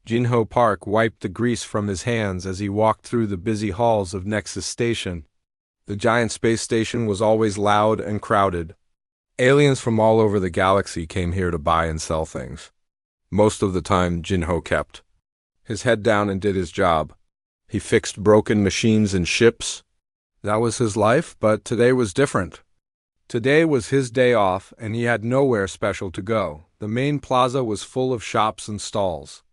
Jinho Park wiped the grease from his hands as he walked through the busy halls of Nexus Station. The giant space station was always loud and crowded. Aliens from all over the galaxy came here to buy and sell things. Most of the time, Jinho kept his head down and did his job. He fixed broken machines and ships. That was his life, but today was different. Today was his day off, and he had nowhere special to go. The main plaza was full of shops and stalls.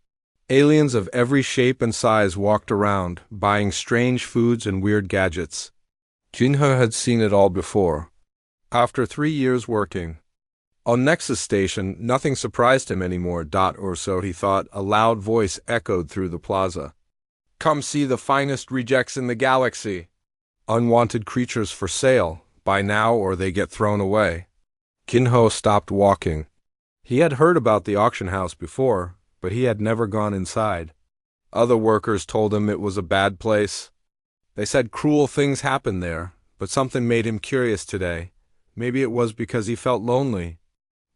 Aliens of every shape and size walked around, buying strange foods and weird gadgets. Jinho had seen it all before. After 3 years working on Nexus Station, nothing surprised him anymore. Or so he thought. A loud voice echoed through the plaza. "Come see the finest rejects in the galaxy. Unwanted creatures for sale. Buy now or they get thrown away." Jinho stopped walking. He had heard about the auction house before, but he had never gone inside. Other workers told him it was a bad place. They said cruel things happened there, but something made him curious today. Maybe it was because he felt lonely.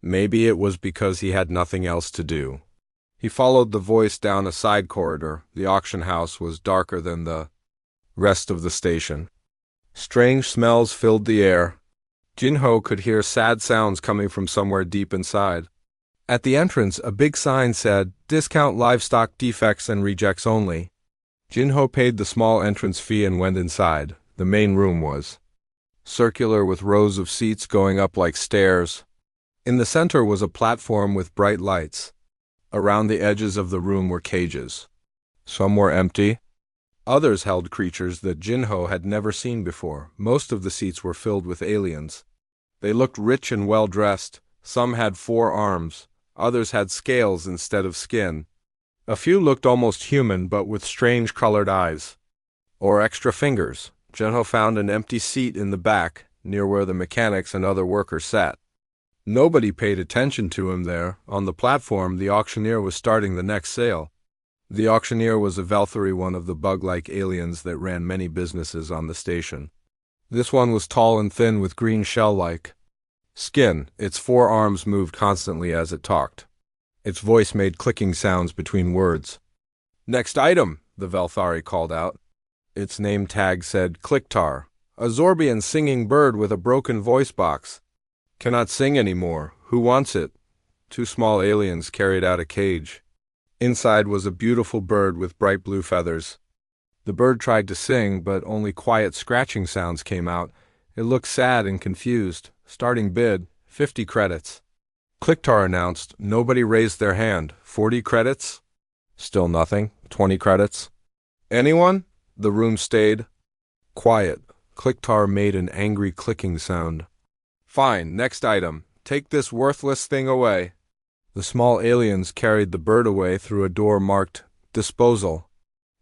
Maybe it was because he had nothing else to do. He followed the voice down a side corridor. The auction house was darker than the rest of the station. Strange smells filled the air. Jinho could hear sad sounds coming from somewhere deep inside. At the entrance, a big sign said, "Discount livestock defects and rejects only." Jinho paid the small entrance fee and went inside. The main room was circular with rows of seats going up like stairs. In the center was a platform with bright lights. Around the edges of the room were cages. Some were empty. Others held creatures that Jinho had never seen before. Most of the seats were filled with aliens. They looked rich and well-dressed. Some had 4 arms. Others had scales instead of skin. A few looked almost human, but with strange colored eyes. Or extra fingers. Jinho found an empty seat in the back, near where the mechanics and other workers sat. Nobody paid attention to him there. On the platform, the auctioneer was starting the next sale. The auctioneer was a Velthari, one of the bug-like aliens that ran many businesses on the station. This one was tall and thin with green shell-like skin. Its 4 arms moved constantly as it talked. Its voice made clicking sounds between words. "Next item," the Velthari called out. Its name tag said Clicktar, a Zorbian singing bird with a broken voice box. "Cannot sing anymore. Who wants it?" 2 small aliens carried out a cage. Inside was a beautiful bird with bright blue feathers. The bird tried to sing, but only quiet scratching sounds came out. It looked sad and confused. Starting bid, 50 credits. Clicktar announced. Nobody raised their hand. 40 credits? Still nothing. 20 credits. Anyone? The room stayed quiet. Clicktar made an angry clicking sound. "Fine, next item. Take this worthless thing away." The small aliens carried the bird away through a door marked Disposal.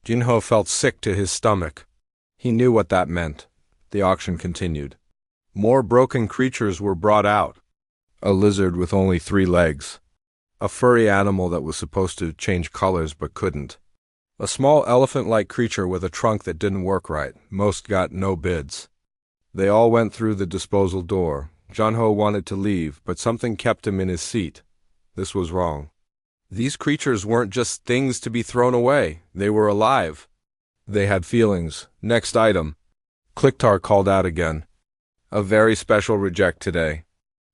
Jinho felt sick to his stomach. He knew what that meant. The auction continued. More broken creatures were brought out. A lizard with only 3 legs. A furry animal that was supposed to change colors but couldn't. A small elephant-like creature with a trunk that didn't work right. Most got no bids. They all went through the disposal door. Jinho wanted to leave, but something kept him in his seat. This was wrong. These creatures weren't just things to be thrown away. They were alive. They had feelings. Next item. Clicktar called out again. A very special reject today.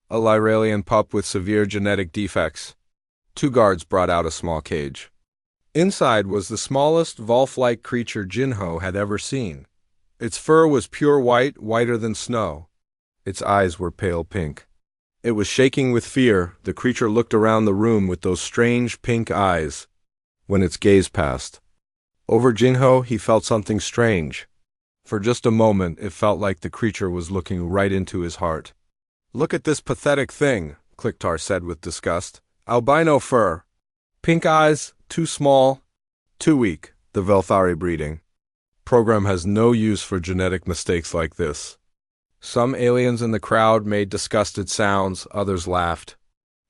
A Lyralian pup with severe genetic defects. 2 guards brought out a small cage. Inside was the smallest Volf-like creature Jinho had ever seen. Its fur was pure white, whiter than snow. Its eyes were pale pink. It was shaking with fear. The creature looked around the room with those strange pink eyes. When its gaze passed over Jinho, he felt something strange. For just a moment, it felt like the creature was looking right into his heart. "Look at this pathetic thing," Clicktar said with disgust. "Albino fur. Pink eyes, too small, too weak. The Velthari breeding program has no use for genetic mistakes like this." Some aliens in the crowd made disgusted sounds, others laughed.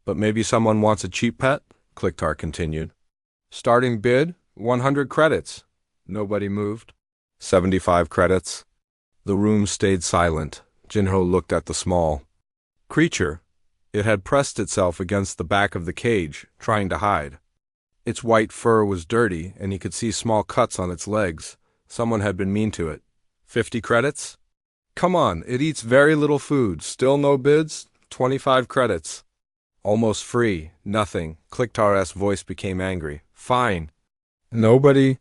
"But maybe someone wants a cheap pet?" Clicktar continued. Starting bid, 100 credits. Nobody moved. 75 credits. The room stayed silent. Jinho looked at the small creature. It had pressed itself against the back of the cage, trying to hide. Its white fur was dirty, and he could see small cuts on its legs. Someone had been mean to it. 50 credits? Come on, it eats very little food. Still no bids? 25 credits. Almost free. Nothing. Kliktar's voice became angry. Fine. Nobody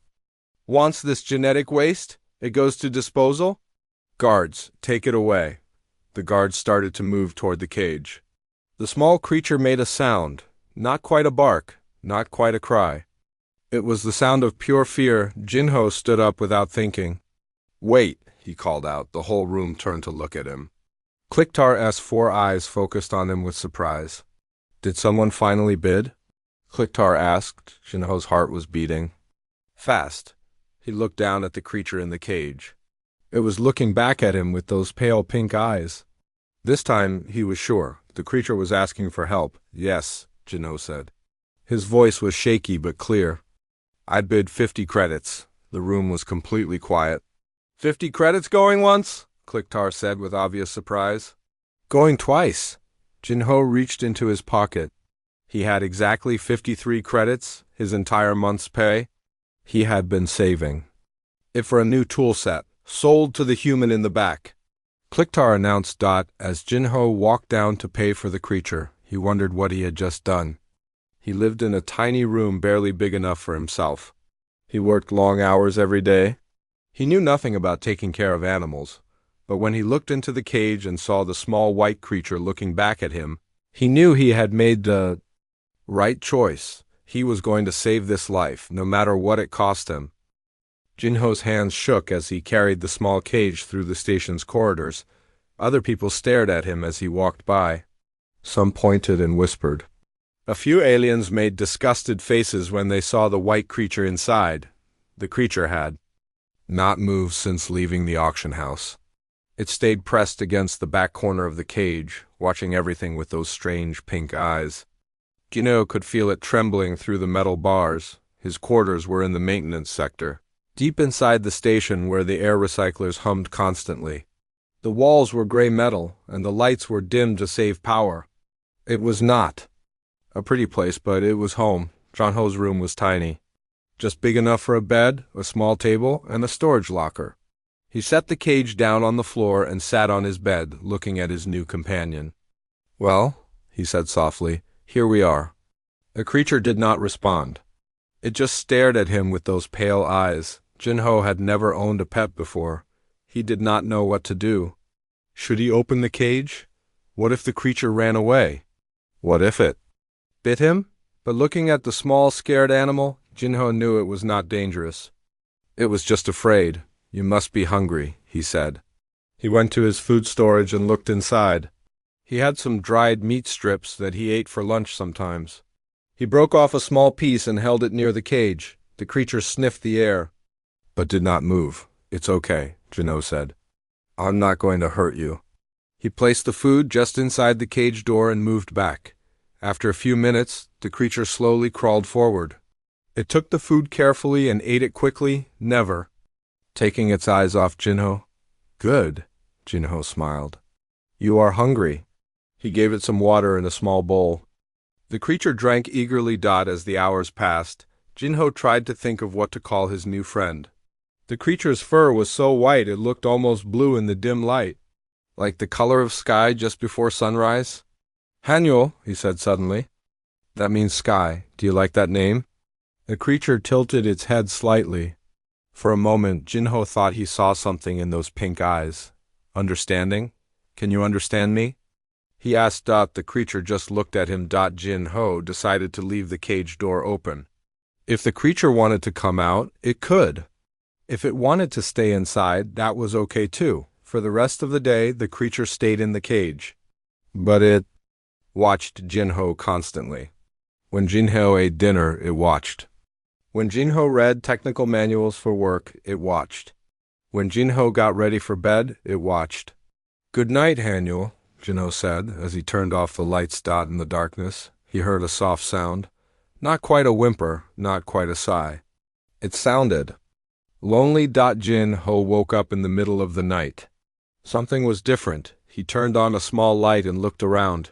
wants this genetic waste? It goes to disposal? Guards, take it away. The guards started to move toward the cage. The small creature made a sound. Not quite a bark. Not quite a cry. It was the sound of pure fear. Jinho stood up without thinking. Wait, he called out. The whole room turned to look at him. Kliktar's 4 eyes focused on him with surprise. Did someone finally bid? Kliktar asked. Jinho's heart was beating fast. He looked down at the creature in the cage. It was looking back at him with those pale pink eyes. This time, he was sure. The creature was asking for help. Yes, Jinho said. His voice was shaky but clear. I'd bid 50 credits. The room was completely quiet. 50 credits going once? Kliktar said with obvious surprise. Going twice. Jinho reached into his pocket. He had exactly 53 credits, his entire month's pay. He had been saving it for a new tool set, sold to the human in the back. Kliktar announced as Jinho walked down to pay for the creature. He wondered what he had just done. He lived in a tiny room barely big enough for himself. He worked long hours every day. He knew nothing about taking care of animals, but when he looked into the cage and saw the small white creature looking back at him, he knew he had made the right choice. He was going to save this life, no matter what it cost him. Jinho's hands shook as he carried the small cage through the station's corridors. Other people stared at him as he walked by. Some pointed and whispered. A few aliens made disgusted faces when they saw the white creature inside. The creature had not moved since leaving the auction house. It stayed pressed against the back corner of the cage, watching everything with those strange pink eyes. Jinho could feel it trembling through the metal bars. His quarters were in the maintenance sector, deep inside the station where the air recyclers hummed constantly. The walls were gray metal, and the lights were dimmed to save power. It was not a pretty place, but it was home. Jinho's room was tiny, just big enough for a bed, a small table, and a storage locker. He set the cage down on the floor and sat on his bed, looking at his new companion. Well, he said softly, here we are. The creature did not respond. It just stared at him with those pale eyes. Jinho had never owned a pet before. He did not know what to do. Should he open the cage? What if the creature ran away? What if it bit him? But looking at the small, scared animal, Jinho knew it was not dangerous. It was just afraid. You must be hungry, he said. He went to his food storage and looked inside. He had some dried meat strips that he ate for lunch sometimes. He broke off a small piece and held it near the cage. The creature sniffed the air, but did not move. It's okay, Jinho said. I'm not going to hurt you. He placed the food just inside the cage door and moved back. After a few minutes, the creature slowly crawled forward. It took the food carefully and ate it quickly, never taking its eyes off Jinho. Good, Jinho smiled. You are hungry. He gave it some water in a small bowl. The creature drank eagerly. As the hours passed, Jinho tried to think of what to call his new friend. The creature's fur was so white it looked almost blue in the dim light, like the color of sky just before sunrise. Hanyul, he said suddenly. That means sky. Do you like that name? The creature tilted its head slightly. For a moment, Jinho thought he saw something in those pink eyes. Understanding? Can you understand me? He asked. The creature just looked at him. Jinho decided to leave the cage door open. If the creature wanted to come out, it could. If it wanted to stay inside, that was okay too. For the rest of the day, the creature stayed in the cage. But it watched Jinho constantly. When Jinho ate dinner, it watched. When Jinho read technical manuals for work, it watched. When Jinho got ready for bed, it watched. Good night, Hanyul, Jinho said as he turned off the lights. In the darkness, he heard a soft sound. Not quite a whimper, not quite a sigh. It sounded lonely. Jinho woke up in the middle of the night. Something was different. He turned on a small light and looked around.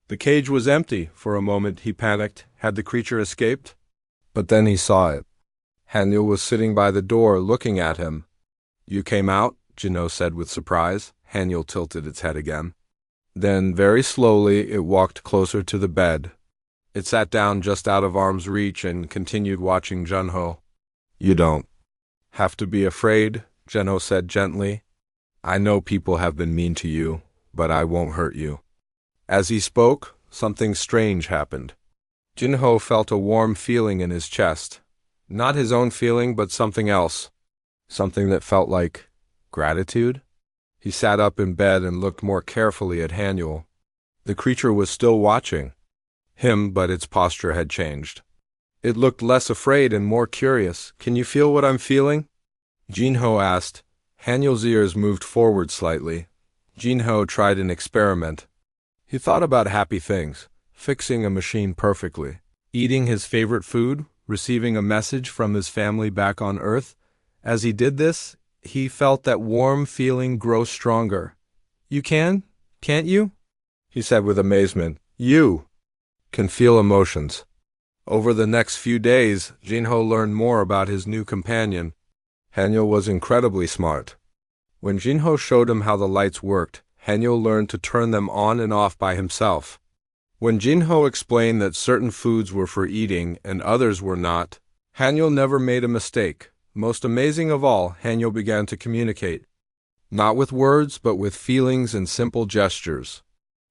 The cage was empty. For a moment he panicked. Had the creature escaped? But then he saw it. Haniel was sitting by the door looking at him. "You came out?" Jinho said with surprise. Haniel tilted its head again. Then, very slowly, it walked closer to the bed. It sat down just out of arm's reach and continued watching Junho. "You don't have to be afraid," Jinho said gently. "I know people have been mean to you, but I won't hurt you." As he spoke, something strange happened. Jinho felt a warm feeling in his chest. Not his own feeling, but something else. Something that felt like gratitude. He sat up in bed and looked more carefully at Haniel. The creature was still watching him, but its posture had changed. It looked less afraid and more curious. "Can you feel what I'm feeling?" Jinho asked. Haniel's ears moved forward slightly. Jinho tried an experiment. He thought about happy things, fixing a machine perfectly, eating his favorite food, receiving a message from his family back on Earth. As he did this, he felt that warm feeling grow stronger. "You can, can't you?" he said with amazement. "You can feel emotions." Over the next few days, Jinho learned more about his new companion. Haniel was incredibly smart. When Jinho showed him how the lights worked, Haniel learned to turn them on and off by himself. When Jinho explained that certain foods were for eating and others were not, Haniel never made a mistake. Most amazing of all, Haniel began to communicate. Not with words, but with feelings and simple gestures.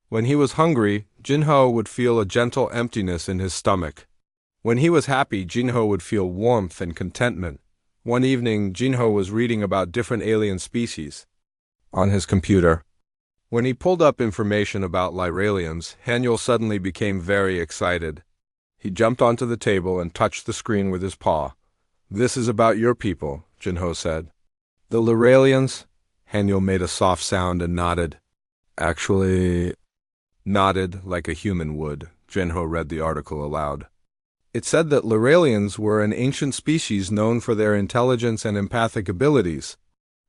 When he was hungry, Jinho would feel a gentle emptiness in his stomach. When he was happy, Jinho would feel warmth and contentment. One evening, Jinho was reading about different alien species on his computer. When he pulled up information about Lyralians, Haniel suddenly became very excited. He jumped onto the table and touched the screen with his paw. "This is about your people," Jinho said. "The Lyralians?" Haniel made a soft sound and nodded. "Actually," nodded like a human would. Jinho read the article aloud. It said that Lyralians were an ancient species known for their intelligence and empathic abilities.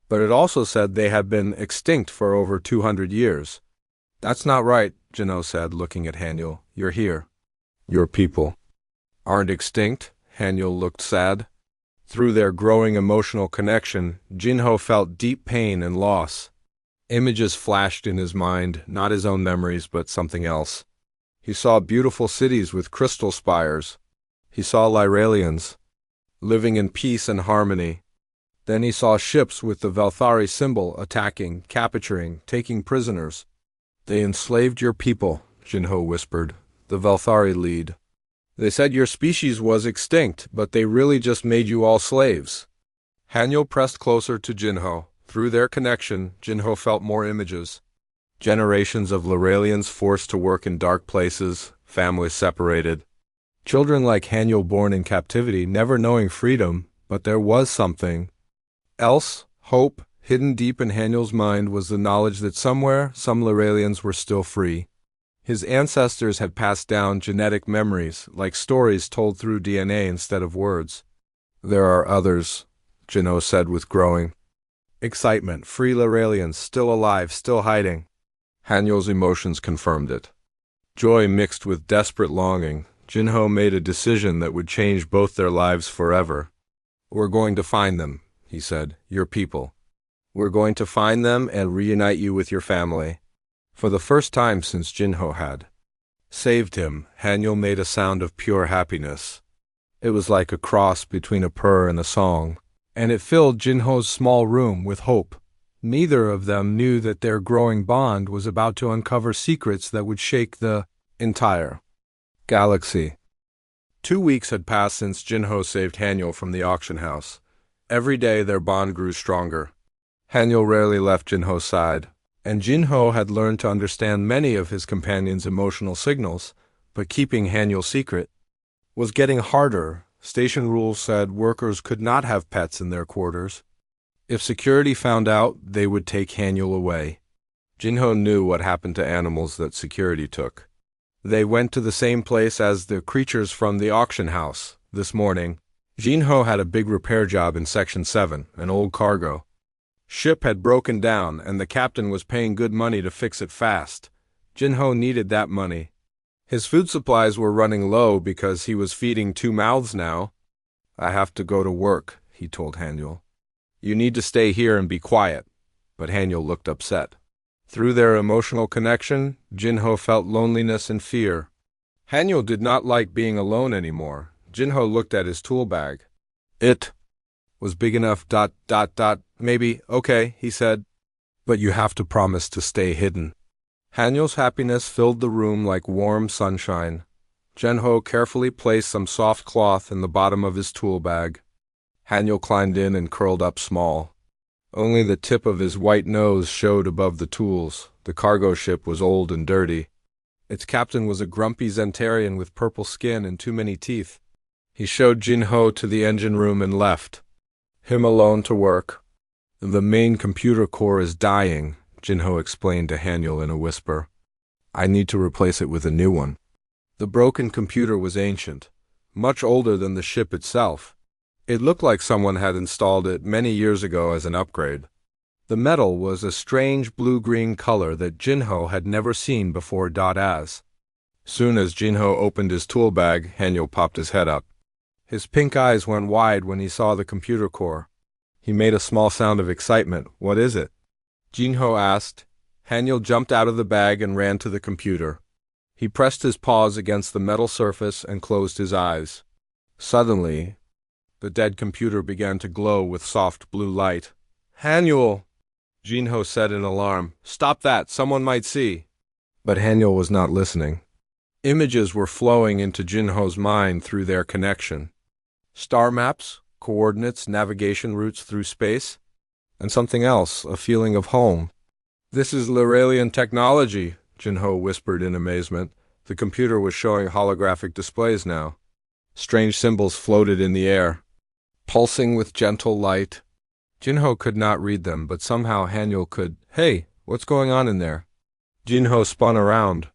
But it also said they had been extinct for over 200 years. "That's not right," Jinho said, looking at Haniel. "You're here. Your people aren't extinct." Haniel looked sad. Through their growing emotional connection, Jinho felt deep pain and loss. Images flashed in his mind, not his own memories, but something else. He saw beautiful cities with crystal spires. He saw Lyralians living in peace and harmony. Then he saw ships with the Velthari symbol attacking, capturing, taking prisoners. "They enslaved your people," Jinho whispered. "The Velthari lead. They said your species was extinct, but they really just made you all slaves." Haniel pressed closer to Jinho. Through their connection, Jinho felt more images. Generations of Lyralians forced to work in dark places, families separated. Children like Haniel born in captivity, never knowing freedom, but there was something else. Hope, hidden deep in Haniel's mind, was the knowledge that somewhere, some Lyralians were still free. His ancestors had passed down genetic memories, like stories told through DNA instead of words. "There are others," Jinho said with growing excitement. "Free Lyralians, still alive, still hiding." Haniel's emotions confirmed it. Joy mixed with desperate longing, Jinho made a decision that would change both their lives forever. "We're going to find them," he said, "your people. We're going to find them and reunite you with your family." For the first time since Jinho had saved him, Haniel made a sound of pure happiness. It was like a cross between a purr and a song, and it filled Jinho's small room with hope. Neither of them knew that their growing bond was about to uncover secrets that would shake the entire galaxy. 2 weeks had passed since Jinho saved Haniel from the auction house. Every day their bond grew stronger. Haniel rarely left Jinho's side, and Jinho had learned to understand many of his companion's emotional signals, but keeping Haniel secret was getting harder. Station rules said workers could not have pets in their quarters. If security found out, they would take Haniel away. Jinho knew what happened to animals that security took. They went to the same place as the creatures from the auction house. This morning, Jinho had a big repair job in Section 7, an old cargo ship had broken down, and the captain was paying good money to fix it fast. Jinho needed that money. His food supplies were running low because he was feeding two mouths now. I have to go to work, he told Haniel. You need to stay here and be quiet. But Haniel looked upset. Through their emotional connection, Jinho felt loneliness and fear. Haniel did not like being alone anymore. Jinho looked at his tool bag. It was big enough, maybe, okay, he said. But you have to promise to stay hidden. Haniel's happiness filled the room like warm sunshine. Jinho carefully placed some soft cloth in the bottom of his tool bag. Haniel climbed in and curled up small. Only the tip of his white nose showed above the tools. The cargo ship was old and dirty. Its captain was a grumpy Zentarian with purple skin and too many teeth. He showed Jinho to the engine room and left him alone to work. The main computer core is dying, Jinho explained to Haniel in a whisper. I need to replace it with a new one. The broken computer was ancient, much older than the ship itself. It looked like someone had installed it many years ago as an upgrade. The metal was a strange blue-green color that Jinho had never seen before. Soon as Jinho opened his tool bag, Haniel popped his head up. His pink eyes went wide when he saw the computer core. He made a small sound of excitement. What is it? Jinho asked. Haniel jumped out of the bag and ran to the computer. He pressed his paws against the metal surface and closed his eyes. Suddenly, the dead computer began to glow with soft blue light. Haniel! Jinho said in alarm. Stop that, someone might see. But Haniel was not listening. Images were flowing into Jinho's mind through their connection. Star maps, coordinates, navigation routes through space, and something else, a feeling of home. This is Loralian technology, Jinho whispered in amazement. The computer was showing holographic displays now. Strange symbols floated in the air, pulsing with gentle light. Jinho could not read them, but somehow Haniel could. Hey, what's going on in there? Jinho spun around.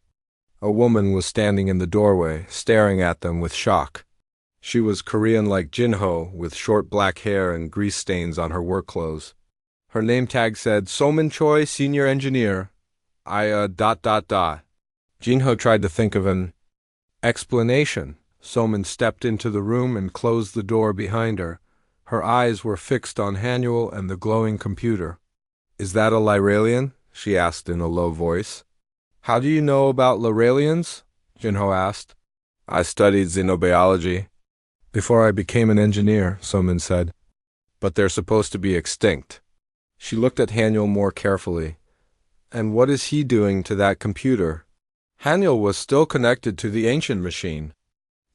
A woman was standing in the doorway, staring at them with shock. She was Korean like Jinho, with short black hair and grease stains on her work clothes. Her name tag said, Somin Choi, Senior Engineer. Jinho tried to think of an explanation. Somin stepped into the room and closed the door behind her. Her eyes were fixed on Haniel and the glowing computer. Is that a Lyralian? She asked in a low voice. How do you know about Lyralians? Jinho asked. I studied xenobiology before I became an engineer, Somin said. But they're supposed to be extinct. She looked at Haniel more carefully. And what is he doing to that computer? Haniel was still connected to the ancient machine.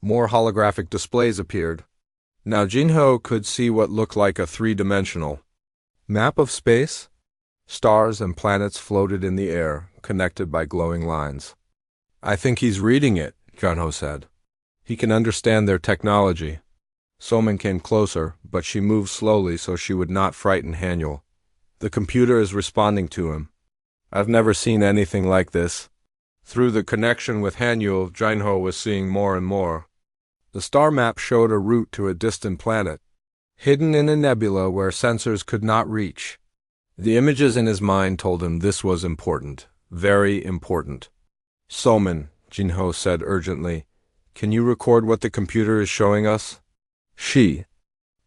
More holographic displays appeared. Now Jinho could see what looked like a three-dimensional map of space. Stars and planets floated in the air, connected by glowing lines. I think he's reading it, Jinho said. He can understand their technology. Somin came closer, but she moved slowly so she would not frighten Haniel. The computer is responding to him. I've never seen anything like this. Through the connection with Haniel, Jinho was seeing more and more. The star map showed a route to a distant planet, hidden in a nebula where sensors could not reach. The images in his mind told him this was important, very important. Somin, Jinho said urgently, can you record what the computer is showing us? She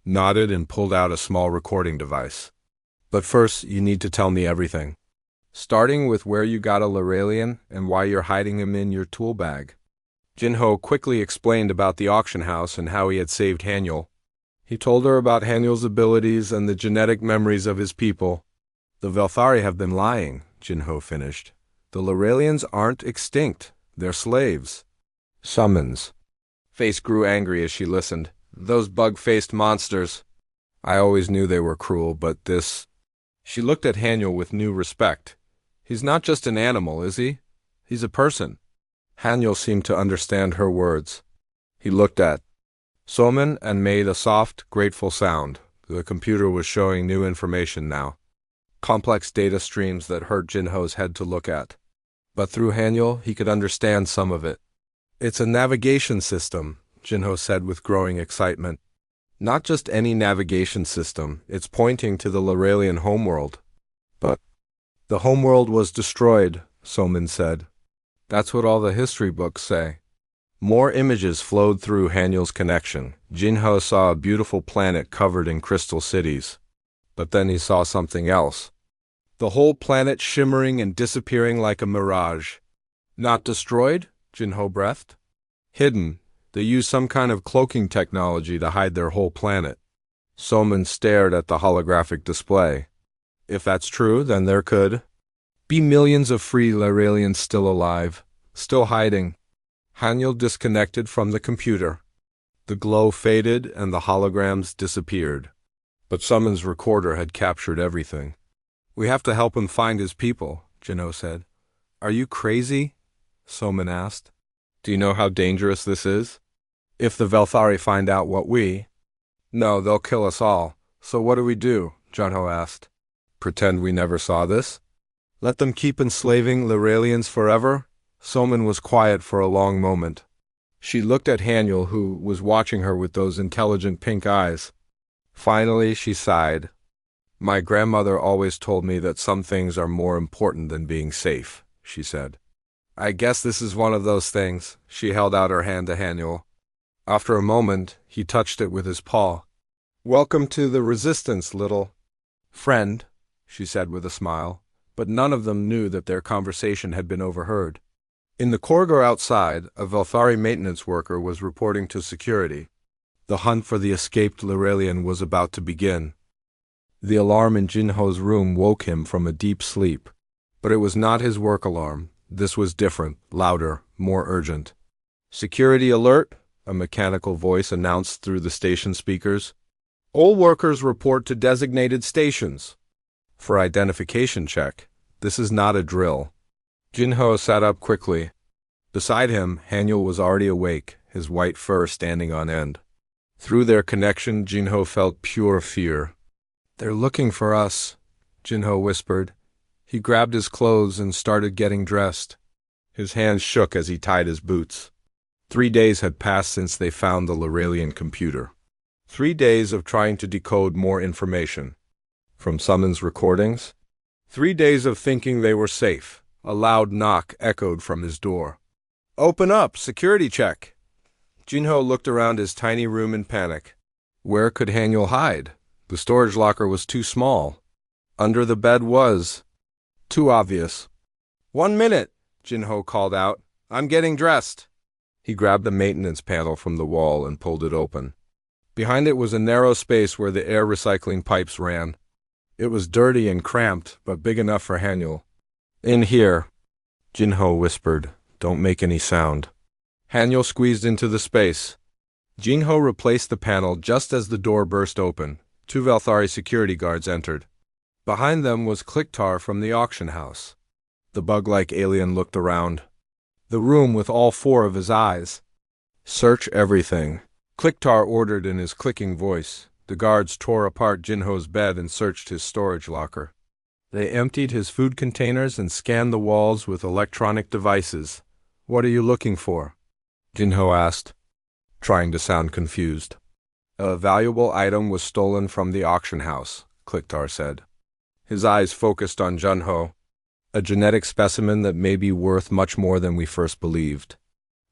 nodded and pulled out a small recording device. But first, you need to tell me everything. Starting with where you got a Lyralian and why you're hiding him in your tool bag. Jinho quickly explained about the auction house and how he had saved Haniel. He told her about Haniel's abilities and the genetic memories of his people. The Velthari have been lying, Jinho finished. The Lyralians aren't extinct. They're slaves. Summons. Face grew angry as she listened. Those bug-faced monsters. I always knew they were cruel, but this... She looked at Haniel with new respect. He's not just an animal, is he? He's a person. Haniel seemed to understand her words. He looked at Somin and made a soft, grateful sound. The computer was showing new information now. Complex data streams that hurt Jinho's head to look at. But through Haniel, he could understand some of it. It's a navigation system, Jinho said with growing excitement. Not just any navigation system, it's pointing to the Lyralian homeworld. But the homeworld was destroyed, Somin said. That's what all the history books say. More images flowed through Haniel's connection. Jinho saw a beautiful planet covered in crystal cities. But then he saw something else. The whole planet shimmering and disappearing like a mirage. Not destroyed? Jinho breathed. Hidden. They used some kind of cloaking technology to hide their whole planet. Soman stared at the holographic display. If that's true, then there could be millions of free Lyralians still alive, still hiding. Haniel disconnected from the computer. The glow faded and the holograms disappeared. But Sumon's recorder had captured everything. We have to help him find his people, Jinho said. Are you crazy? Soman asked. Do you know how dangerous this is? If the Velthari find out what we... No, they'll kill us all. So what do we do? Jinho asked. Pretend we never saw this? Let them keep enslaving Lyralians forever? Soman was quiet for a long moment. She looked at Haniel, who was watching her with those intelligent pink eyes. Finally, she sighed. My grandmother always told me that some things are more important than being safe, she said. I guess this is one of those things. She held out her hand to Haniel. After a moment, he touched it with his paw. Welcome to the resistance, little friend, she said with a smile, but none of them knew that their conversation had been overheard. In the corridor outside, a Velthari maintenance worker was reporting to security. The hunt for the escaped Lyralian was about to begin. The alarm in Jinho's room woke him from a deep sleep. But it was not his work alarm. This was different, louder, more urgent. Security alert, a mechanical voice announced through the station speakers. All workers report to designated stations. For identification check. This is not a drill. Jinho sat up quickly. Beside him, Haniel was already awake, his white fur standing on end. Through their connection, Jinho felt pure fear. They're looking for us, Jinho whispered. He grabbed his clothes and started getting dressed. His hands shook as he tied his boots. 3 days had passed since they found the Lyralian computer. 3 days of trying to decode more information. From Sumon's recordings. 3 days of thinking they were safe. A loud knock echoed from his door. Open up, security check. Jinho looked around his tiny room in panic. Where could Haniel hide? The storage locker was too small. Under the bed was... too obvious. 1 minute, Jinho called out. I'm getting dressed. He grabbed the maintenance panel from the wall and pulled it open. Behind it was a narrow space where the air recycling pipes ran. It was dirty and cramped, but big enough for Haniel. In here, Jinho whispered. Don't make any sound. Haniel squeezed into the space. Jinho replaced the panel just as the door burst open. 2 Velthari security guards entered. Behind them was Kliktar from the auction house. The bug-like alien looked around. The room with all 4 of his eyes. Search everything, Kliktar ordered in his clicking voice. The guards tore apart Jinho's bed and searched his storage locker. They emptied his food containers and scanned the walls with electronic devices. What are you looking for? Jinho asked, trying to sound confused. A valuable item was stolen from the auction house, Kliktar said. His eyes focused on Jinho, a genetic specimen that may be worth much more than we first believed.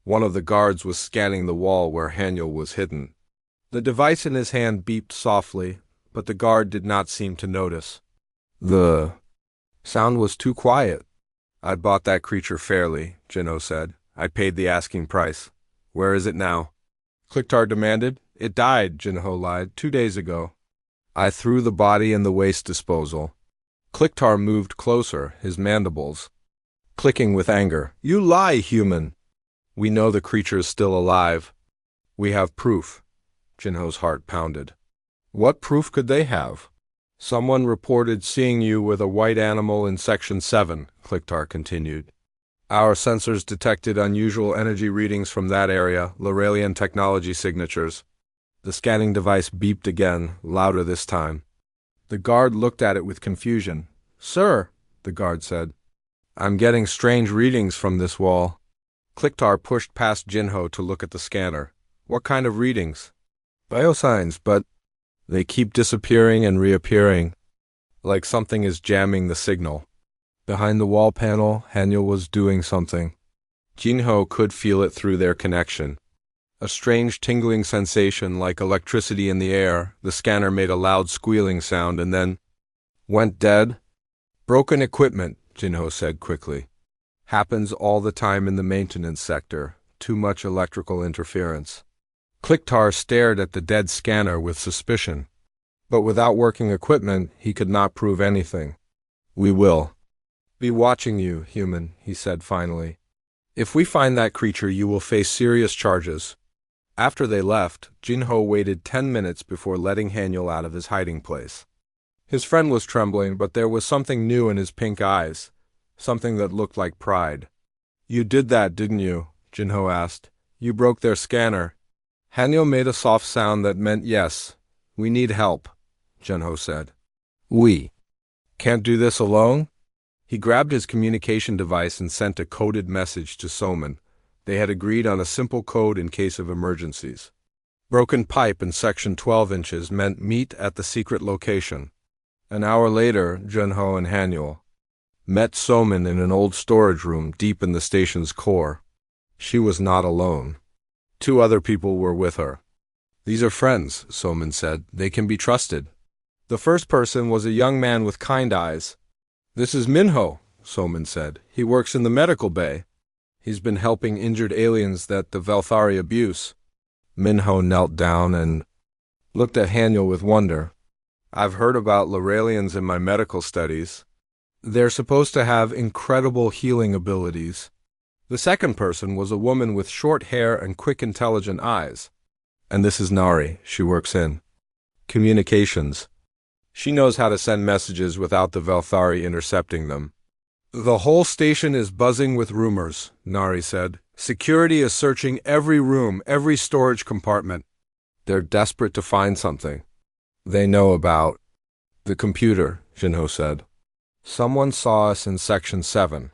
One of the guards was scanning the wall where Haniel was hidden. The device in his hand beeped softly, but the guard did not seem to notice. The sound was too quiet. I bought that creature fairly, Jinho said. I paid the asking price. Where is it now? Kliktar demanded. It died, Jinho lied, 2 days ago. I threw the body in the waste disposal. Kliktar moved closer, his mandibles clicking with anger. You lie, human! We know the creature is still alive. We have proof. Jinho's heart pounded. What proof could they have? Someone reported seeing you with a white animal in Section 7, Kliktar continued. Our sensors detected unusual energy readings from that area, Lyralian technology signatures. The scanning device beeped again, louder this time. The guard looked at it with confusion. Sir, the guard said, I'm getting strange readings from this wall. Kliktar pushed past Jinho to look at the scanner. What kind of readings? Biosigns, but they keep disappearing and reappearing, like something is jamming the signal. Behind the wall panel, Haniel was doing something. Jinho could feel it through their connection. A strange tingling sensation like electricity in the air. The scanner made a loud squealing sound and then went dead. Broken equipment, Jinho said quickly. Happens all the time in the maintenance sector. Too much electrical interference. Klicktar stared at the dead scanner with suspicion. But without working equipment, he could not prove anything. We will be watching you, human, he said finally. If we find that creature, you will face serious charges. After they left, Jinho waited 10 minutes before letting Haniel out of his hiding place. His friend was trembling, but there was something new in his pink eyes, something that looked like pride. You did that, didn't you? Jinho asked. You broke their scanner. Haniel made a soft sound that meant yes. We need help, Jinho said. We can't do this alone? He grabbed his communication device and sent a coded message to Soman. They had agreed on a simple code in case of emergencies. Broken pipe in section 12 inches meant meet at the secret location. An hour later, Jinho and Haniel met Soman in an old storage room deep in the station's core. She was not alone. 2 other people were with her. These are friends, Soman said. They can be trusted. The first person was a young man with kind eyes. This is Minho, Soman said. He works in the medical bay. He's been helping injured aliens that the Velthari abuse. Minho knelt down and looked at Haniel with wonder. I've heard about Loralians in my medical studies. They're supposed to have incredible healing abilities. The second person was a woman with short hair and quick, intelligent eyes. And this is Nari. She works in communications. She knows how to send messages without the Velthari intercepting them. The whole station is buzzing with rumors, Nari said. Security is searching every room, every storage compartment. They're desperate to find something. They know about the computer, Jinho said. Someone saw us in Section 7.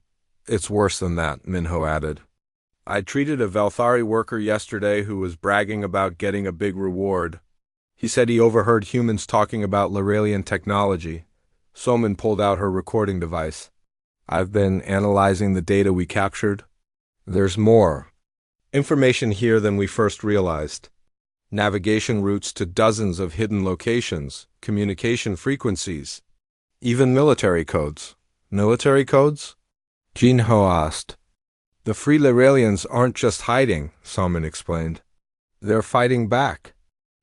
It's worse than that, Minho added. I treated a Velthari worker yesterday who was bragging about getting a big reward. He said he overheard humans talking about Loralian technology. Soman pulled out her recording device. I've been analyzing the data we captured. There's more information here than we first realized. Navigation routes to dozens of hidden locations, communication frequencies, even military codes. Military codes? Jinho asked. The Free Loralians aren't just hiding, Soman explained. They're fighting back.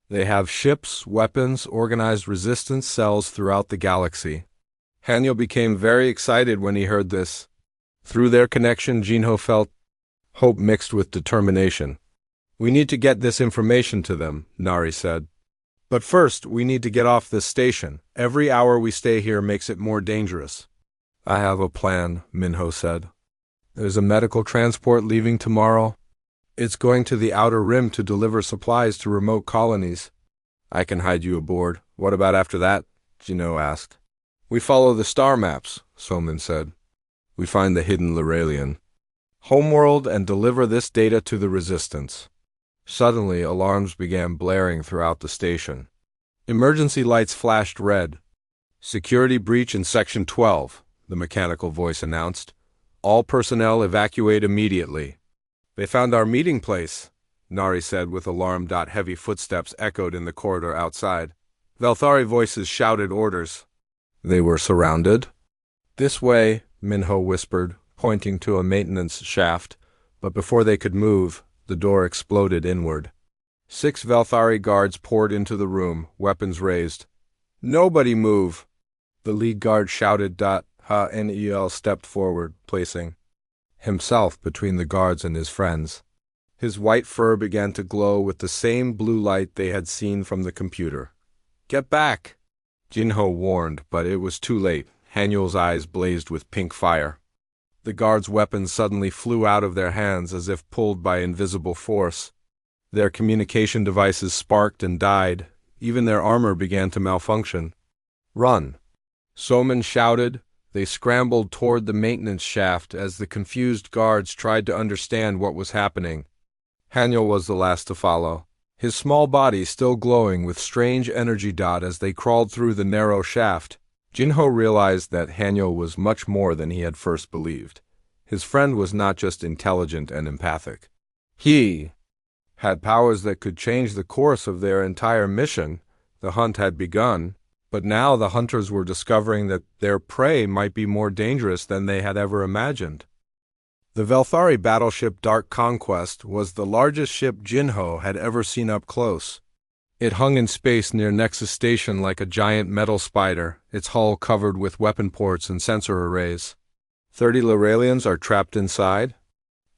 They have ships, weapons, organized resistance cells throughout the galaxy. Haniel became very excited when he heard this. Through their connection, Jinho felt hope mixed with determination. We need to get this information to them, Nari said. But first, we need to get off this station. Every hour we stay here makes it more dangerous. I have a plan, Minho said. There's a medical transport leaving tomorrow. It's going to the Outer Rim to deliver supplies to remote colonies. I can hide you aboard. What about after that? Jinho asked. We follow the star maps, Soman said. We find the hidden Loralian homeworld and deliver this data to the Resistance. Suddenly, alarms began blaring throughout the station. Emergency lights flashed red. Security breach in Section 12, the mechanical voice announced. All personnel evacuate immediately. They found our meeting place, Nari said with alarm. Heavy footsteps echoed in the corridor outside. Velthari voices shouted orders. They were surrounded. This way, Minho whispered, pointing to a maintenance shaft, but before they could move, the door exploded inward. 6 Velthari guards poured into the room, weapons raised. Nobody move! The lead guard shouted. Nel stepped forward, placing himself between the guards and his friends. His white fur began to glow with the same blue light they had seen from the computer. Get back! Jinho warned, but it was too late. Haniel's eyes blazed with pink fire. The guards' weapons suddenly flew out of their hands as if pulled by invisible force. Their communication devices sparked and died. Even their armor began to malfunction. Run! Soman shouted. They scrambled toward the maintenance shaft as the confused guards tried to understand what was happening. Haniel was the last to follow, his small body still glowing with strange energy. As they crawled through the narrow shaft, Jinho realized that Haniel was much more than he had first believed. His friend was not just intelligent and empathic. He had powers that could change the course of their entire mission. The hunt had begun, but now the hunters were discovering that their prey might be more dangerous than they had ever imagined. The Velthari battleship Dark Conquest was the largest ship Jinho had ever seen up close. It hung in space near Nexus Station like a giant metal spider, its hull covered with weapon ports and sensor arrays. 30 Loralians are trapped inside?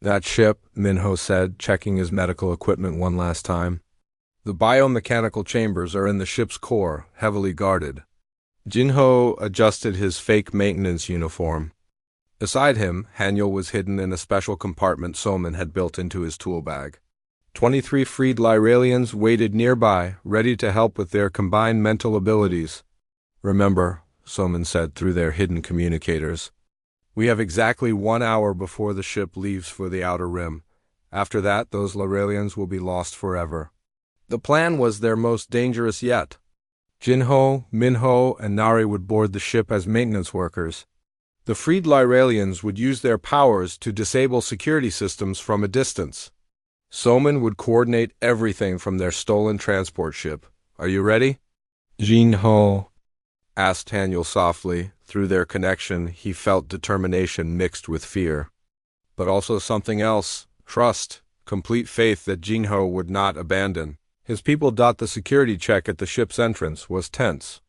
That ship, Minho said, checking his medical equipment one last time. The biomechanical chambers are in the ship's core, heavily guarded. Jinho adjusted his fake maintenance uniform. Beside him, Haniel was hidden in a special compartment Soman had built into his tool bag. 23 freed Lyralians waited nearby, ready to help with their combined mental abilities. Remember, Soman said through their hidden communicators, we have exactly 1 hour before the ship leaves for the Outer Rim. After that, those Lyralians will be lost forever. The plan was their most dangerous yet. Jinho, Minho, and Nari would board the ship as maintenance workers. The freed Lyralians would use their powers to disable security systems from a distance. Soman would coordinate everything from their stolen transport ship. Are you ready? Jinho asked Haniel softly. Through their connection, he felt determination mixed with fear. But also something else, trust, complete faith that Jinho would not abandon. His people. The security check at the ship's entrance was tense.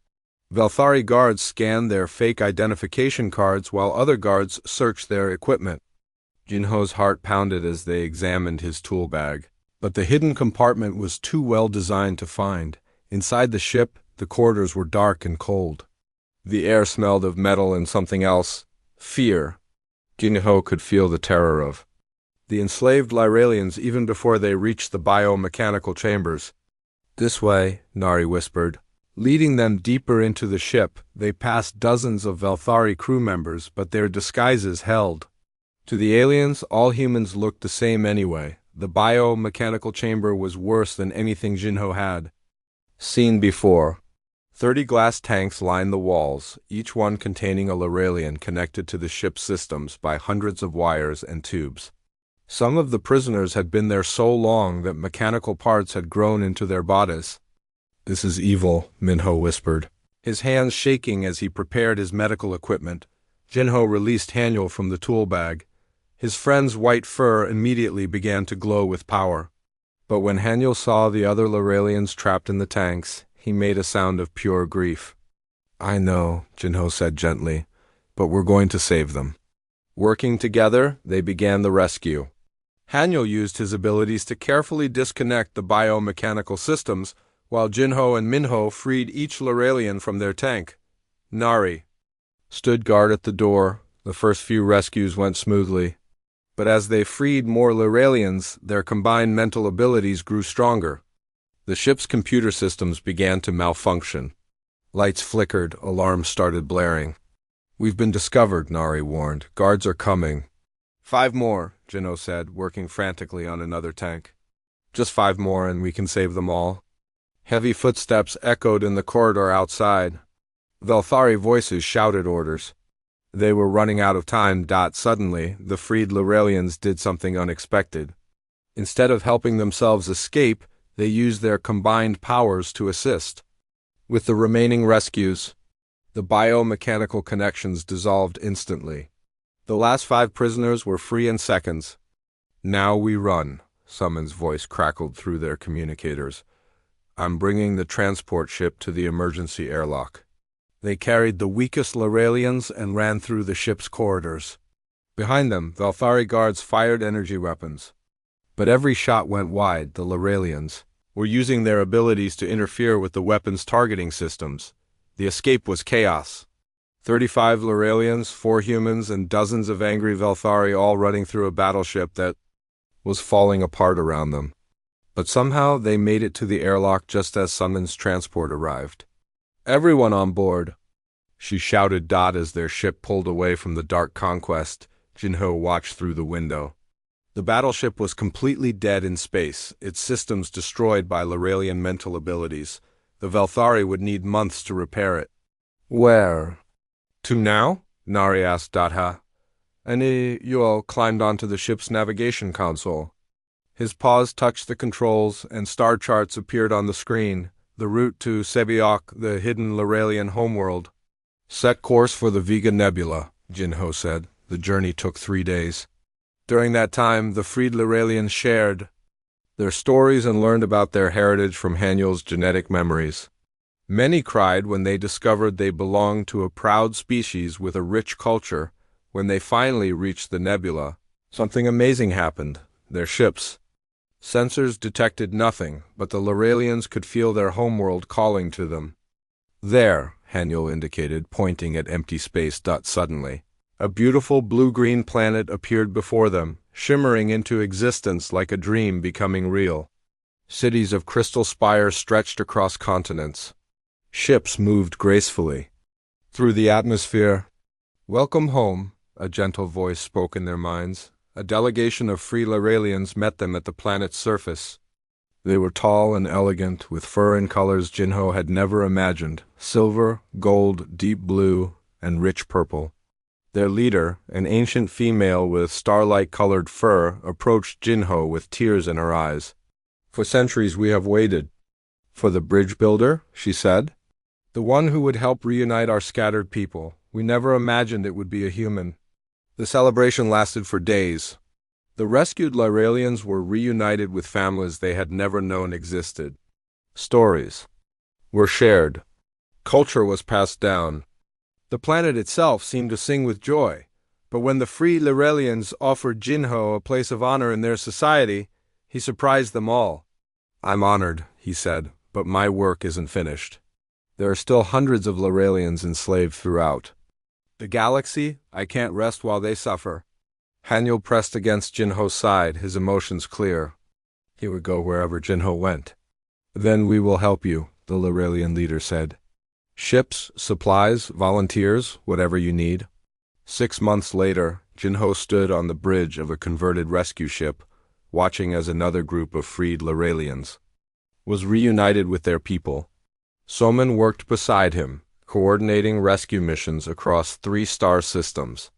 Velthari guards scanned their fake identification cards while other guards searched their equipment. Jinho's heart pounded as they examined his tool bag. But the hidden compartment was too well designed to find. Inside the ship, the corridors were dark and cold. The air smelled of metal and something else, fear. Jinho could feel the terror of the enslaved Lyralians even before they reached the biomechanical chambers. This way, Nari whispered. Leading them deeper into the ship, they passed dozens of Velthari crew members, but their disguises held. To the aliens, all humans looked the same anyway. The biomechanical chamber was worse than anything Jinho had seen before. 30 glass tanks lined the walls, each one containing a Lyralian connected to the ship's systems by hundreds of wires and tubes. Some of the prisoners had been there so long that mechanical parts had grown into their bodies. This is evil, Minho whispered, his hands shaking as he prepared his medical equipment. Jinho released Haniel from the tool bag. His friend's white fur immediately began to glow with power. But when Haniel saw the other Lyralians trapped in the tanks, he made a sound of pure grief. I know, Jinho said gently, but we're going to save them. Working together, they began the rescue. Haniel used his abilities to carefully disconnect the biomechanical systems, while Jinho and Minho freed each Lyralian from their tank. Nari stood guard at the door. The first few rescues went smoothly. But as they freed more Lyralians, their combined mental abilities grew stronger. The ship's computer systems began to malfunction. Lights flickered, alarms started blaring. We've been discovered, Nari warned. Guards are coming. 5 more, Jinho said, working frantically on another tank. Just 5 more and we can save them all. Heavy footsteps echoed in the corridor outside. Velthari voices shouted orders. They were running out of time. Suddenly, the freed Lyralians did something unexpected. Instead of helping themselves escape, they used their combined powers to assist. With the remaining rescues, the biomechanical connections dissolved instantly. The last 5 prisoners were free in seconds. Now we run, Summon's voice crackled through their communicators. I'm bringing the transport ship to the emergency airlock. They carried the weakest Lyralians and ran through the ship's corridors. Behind them, Velthari guards fired energy weapons. But every shot went wide. The Lyralians were using their abilities to interfere with the weapons' targeting systems. The escape was chaos. 35 Lyralians, 4 humans, and dozens of angry Velthari all running through a battleship that was falling apart around them. But somehow they made it to the airlock just as Summon's transport arrived. Everyone on board, she shouted as their ship pulled away from the Dark Conquest. Jinho watched through the window. The battleship was completely dead in space, its systems destroyed by Lyralian mental abilities. The Velthari would need months to repair it. Where to now? Nari asked Datha. and Yuel climbed onto the ship's navigation console. His paws touched the controls, and star charts appeared on the screen, the route to Sebiok, the hidden Lorelian homeworld. Set course for the Vega Nebula, Jinho said. The journey took 3 days. During that time, the freed Lorelians shared their stories and learned about their heritage from Haniel's genetic memories. Many cried when they discovered they belonged to a proud species with a rich culture. When they finally reached the nebula, something amazing happened. Their ships' sensors detected nothing, but the Lorelians could feel their homeworld calling to them. There, Haniel indicated, pointing at empty space. Suddenly, a beautiful blue-green planet appeared before them, shimmering into existence like a dream becoming real. Cities of crystal spires stretched across continents. Ships moved gracefully through the atmosphere. "Welcome home," a gentle voice spoke in their minds. A delegation of free Lorelians met them at the planet's surface. They were tall and elegant, with fur and colors Jinho had never imagined: silver, gold, deep blue, and rich purple. Their leader, an ancient female with starlight-colored fur, approached Jinho with tears in her eyes. "For centuries we have waited for the bridge builder," she said. "The one who would help reunite our scattered people. We never imagined it would be a human." The celebration lasted for days. The rescued Lorelians were reunited with families they had never known existed. Stories were shared. Culture was passed down. The planet itself seemed to sing with joy. But when the free Lorelians offered Jinho a place of honor in their society, he surprised them all. "I'm honored," he said, "but my work isn't finished. There are still hundreds of Lorelians enslaved throughout the galaxy. I can't rest while they suffer." Haniel pressed against Jinho's side, his emotions clear. He would go wherever Jinho went. "Then we will help you," the Lorelian leader said. "Ships, supplies, volunteers, whatever you need." 6 months later, Jinho stood on the bridge of a converted rescue ship, watching as another group of freed Lorelians was reunited with their people. Soman worked beside him, coordinating rescue missions across 3 star systems.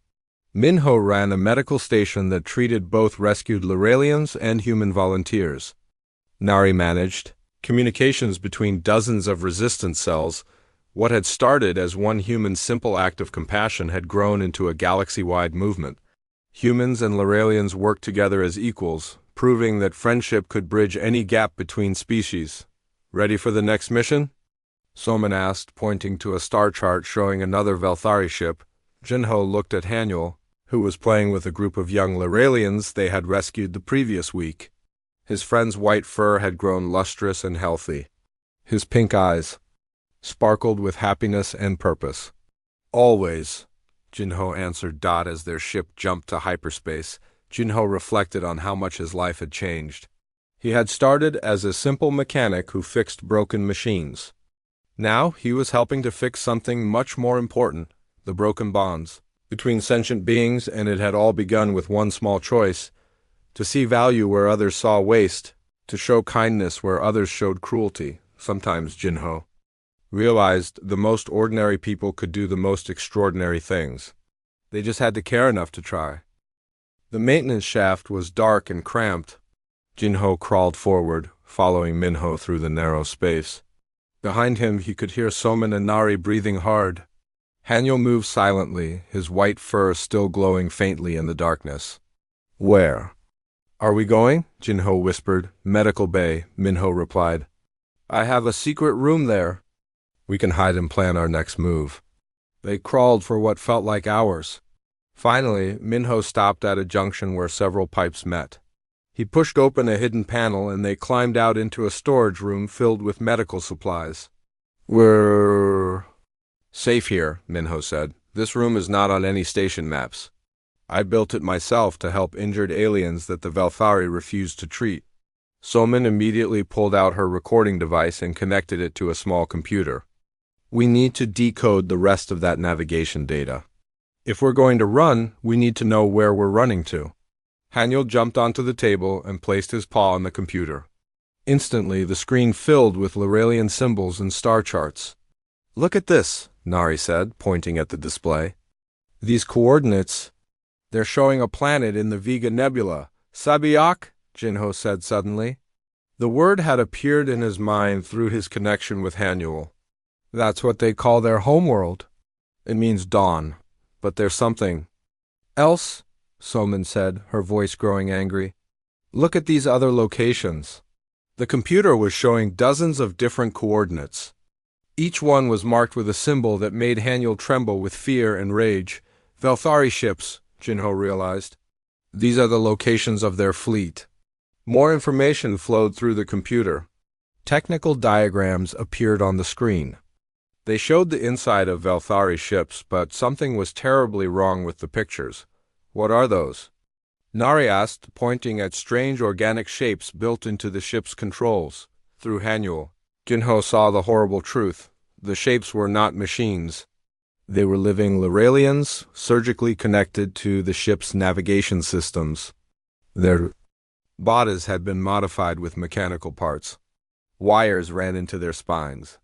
Minho ran a medical station that treated both rescued Lorelians and human volunteers. Nari managed communications between dozens of resistance cells. What had started as one human's simple act of compassion had grown into a galaxy-wide movement. Humans and Lorelians worked together as equals, proving that friendship could bridge any gap between species. "Ready for the next mission?" Soman asked, pointing to a star chart showing another Velthari ship. Jinho looked at Haniel, who was playing with a group of young Lorelians they had rescued the previous week. His friend's white fur had grown lustrous and healthy. His pink eyes sparkled with happiness and purpose. "Always," Jinho answered. As their ship jumped to hyperspace, Jinho reflected on how much his life had changed. He had started as a simple mechanic who fixed broken machines. Now he was helping to fix something much more important: the broken bonds between sentient beings, and it had all begun with one small choice: to see value where others saw waste, to show kindness where others showed cruelty. Sometimes Jinho realized the most ordinary people could do the most extraordinary things. They just had to care enough to try. The maintenance shaft was dark and cramped. Jinho crawled forward, following Minho through the narrow space. Behind him he could hear Soman and Nari breathing hard. Haniel moved silently, his white fur still glowing faintly in the darkness. "Where are we going?" Jinho whispered. "Medical bay," Minho replied. "I have a secret room there. We can hide and plan our next move." They crawled for what felt like hours. Finally, Minho stopped at a junction where several pipes met. He pushed open a hidden panel and they climbed out into a storage room filled with medical supplies. "We're safe here," Minho said. "This room is not on any station maps. I built it myself to help injured aliens that the Velthari refused to treat." Soman immediately pulled out her recording device and connected it to a small computer. "We need to decode the rest of that navigation data. If we're going to run, we need to know where we're running to." Haniel jumped onto the table and placed his paw on the computer. Instantly, the screen filled with Lorelian symbols and star charts. "Look at this," Nari said, pointing at the display. "These coordinates, They're showing a planet in the Vega Nebula. Sabiak, Jinho said suddenly. The word had appeared in his mind through his connection with Hanuel. That's what they call their homeworld. It means dawn. But there's something else, Soman said, her voice growing angry. Look at these other locations. The computer was showing dozens of different coordinates. Each one was marked with a symbol that made Hanuel tremble with fear and rage. Velthari ships, Jinho realized. These are the locations of their fleet. More information flowed through the computer. Technical diagrams appeared on the screen. They showed the inside of Velthari ships, but something was terribly wrong with the pictures. What are those? Nari asked, pointing at strange organic shapes built into the ship's controls. Through Hanuel, Jinho saw the horrible truth. The shapes were not machines. They were living Loralians, surgically connected to the ship's navigation systems. Their bodies had been modified with mechanical parts. Wires ran into their spines.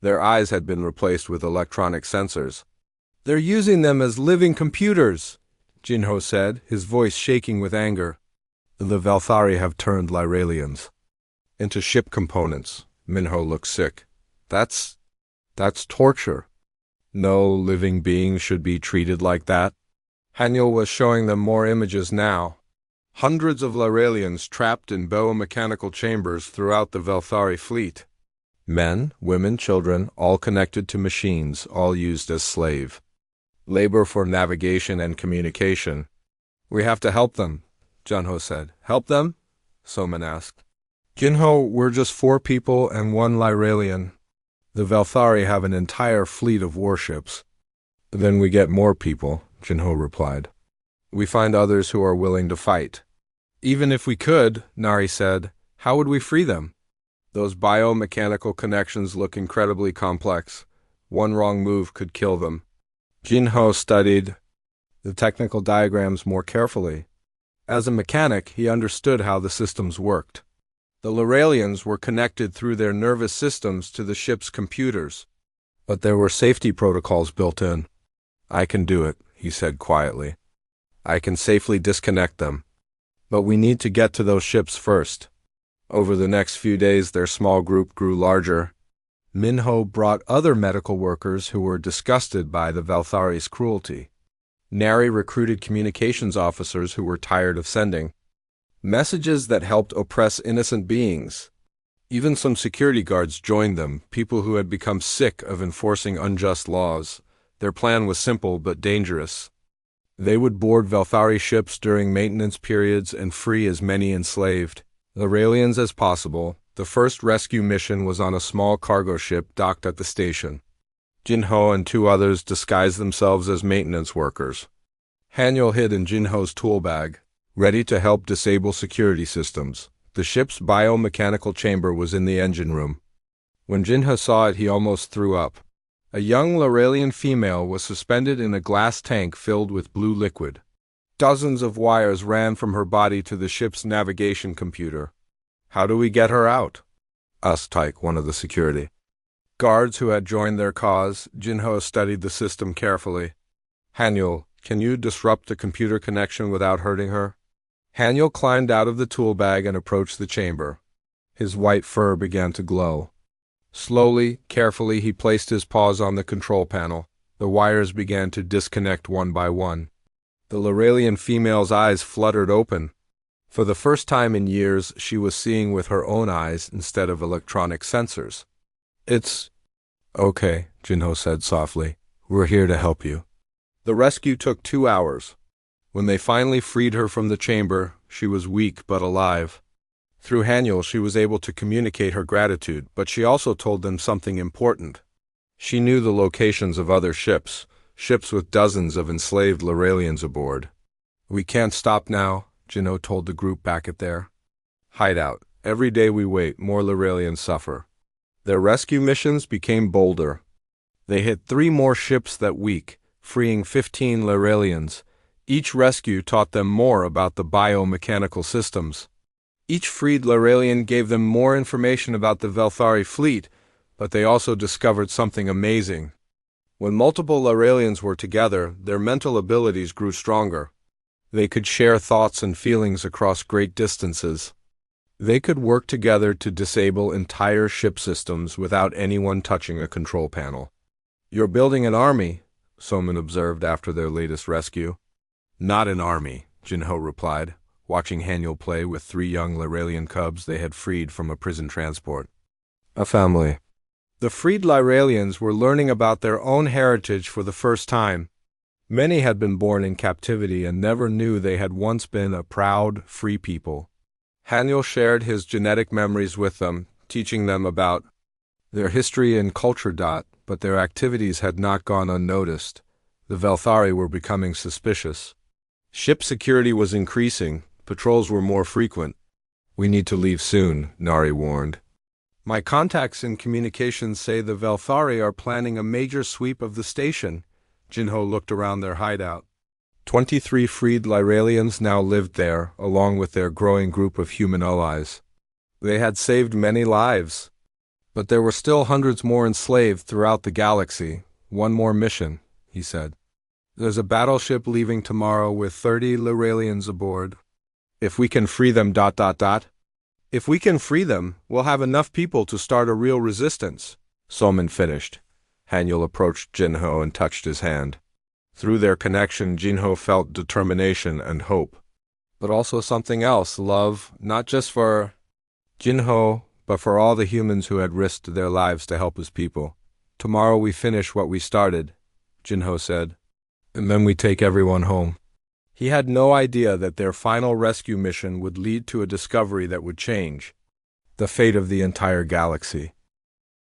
Their eyes had been replaced with electronic sensors. They're using them as living computers, Jinho said, his voice shaking with anger. The Velthari have turned Lyralians into ship components. Minho looked sick. That's torture. No living being should be treated like that. Hanuel was showing them more images now. Hundreds of Lyralians trapped in biomechanical chambers throughout the Velthari fleet. Men, women, children, all connected to machines, all used as slave labor for navigation and communication. We have to help them, Jinho said. Help them? Soman asked. Jinho, we're just 4 people and 1 Lyralian. The Velthari have an entire fleet of warships. Then we get more people, Jinho replied. We find others who are willing to fight. Even if we could, Nari said, how would we free them? Those biomechanical connections look incredibly complex. One wrong move could kill them. Jinho studied the technical diagrams more carefully. As a mechanic, he understood how the systems worked. The Loralians were connected through their nervous systems to the ship's computers. But there were safety protocols built in. I can do it, he said quietly. I can safely disconnect them. But we need to get to those ships first. Over the next few days, their small group grew larger. Minho brought other medical workers who were disgusted by the Velthari's cruelty. Nari recruited communications officers who were tired of sending messages that helped oppress innocent beings. Even some security guards joined them, people who had become sick of enforcing unjust laws. Their plan was simple but dangerous. They would board Velthari ships during maintenance periods and free as many enslaved Loralians as possible. The first rescue mission was on a small cargo ship docked at the station. Jinho and 2 others disguised themselves as maintenance workers. Hanuel hid in Jinho's tool bag, ready to help disable security systems. The ship's biomechanical chamber was in the engine room. When Jinho saw it, he almost threw up. A young Loralian female was suspended in a glass tank filled with blue liquid. Dozens of wires ran from her body to the ship's navigation computer. How do we get her out? Asked Tyke, one of the security guards who had joined their cause. Jinho studied the system carefully. Hanuel, can you disrupt the computer connection without hurting her? Hanuel climbed out of the tool bag and approached the chamber. His white fur began to glow. Slowly, carefully, he placed his paws on the control panel. The wires began to disconnect one by one. The Loralian female's eyes fluttered open. For the first time in years, she was seeing with her own eyes instead of electronic sensors. It's okay, Jinho said softly. We're here to help you. The rescue took 2 hours. When they finally freed her from the chamber, she was weak but alive. Through Hanuel, she was able to communicate her gratitude, but she also told them something important. She knew the locations of other ships with dozens of enslaved Loralians aboard. We can't stop now, Jinho told the group back at their hideout. Every day we wait, more Loralians suffer. Their rescue missions became bolder. They hit 3 more ships that week, freeing 15 Loralians. Each rescue taught them more about the biomechanical systems. Each freed Loralian gave them more information about the Velthari fleet, but they also discovered something amazing. When multiple Loralians were together, their mental abilities grew stronger. They could share thoughts and feelings across great distances. They could work together to disable entire ship systems without anyone touching a control panel. "You're building an army," Soman observed after their latest rescue. "Not an army," Jinho replied, watching Haniel play with 3 young Lyralian cubs they had freed from a prison transport. "A family." The freed Lyralians were learning about their own heritage for the first time. Many had been born in captivity and never knew they had once been a proud, free people. Haniel shared his genetic memories with them, teaching them about their history and culture. But their activities had not gone unnoticed. The Velthari were becoming suspicious. Ship security was increasing. Patrols were more frequent. "We need to leave soon," Nari warned. "My contacts in communications say the Velthari are planning a major sweep of the station." Jinho looked around their hideout. 23 freed Lyralians now lived there, along with their growing group of human allies. They had saved many lives. But there were still hundreds more enslaved throughout the galaxy. "One more mission," he said. "There's a battleship leaving tomorrow with 30 Lyralians aboard. If we can free them... If we can free them, we'll have enough people to start a real resistance," Soman finished. Haniel approached Jinho and touched his hand. Through their connection, Jinho felt determination and hope. But also something else, love, not just for Jinho, but for all the humans who had risked their lives to help his people. "Tomorrow we finish what we started," Jinho said, "and then we take everyone home." He had no idea that their final rescue mission would lead to a discovery that would change the fate of the entire galaxy.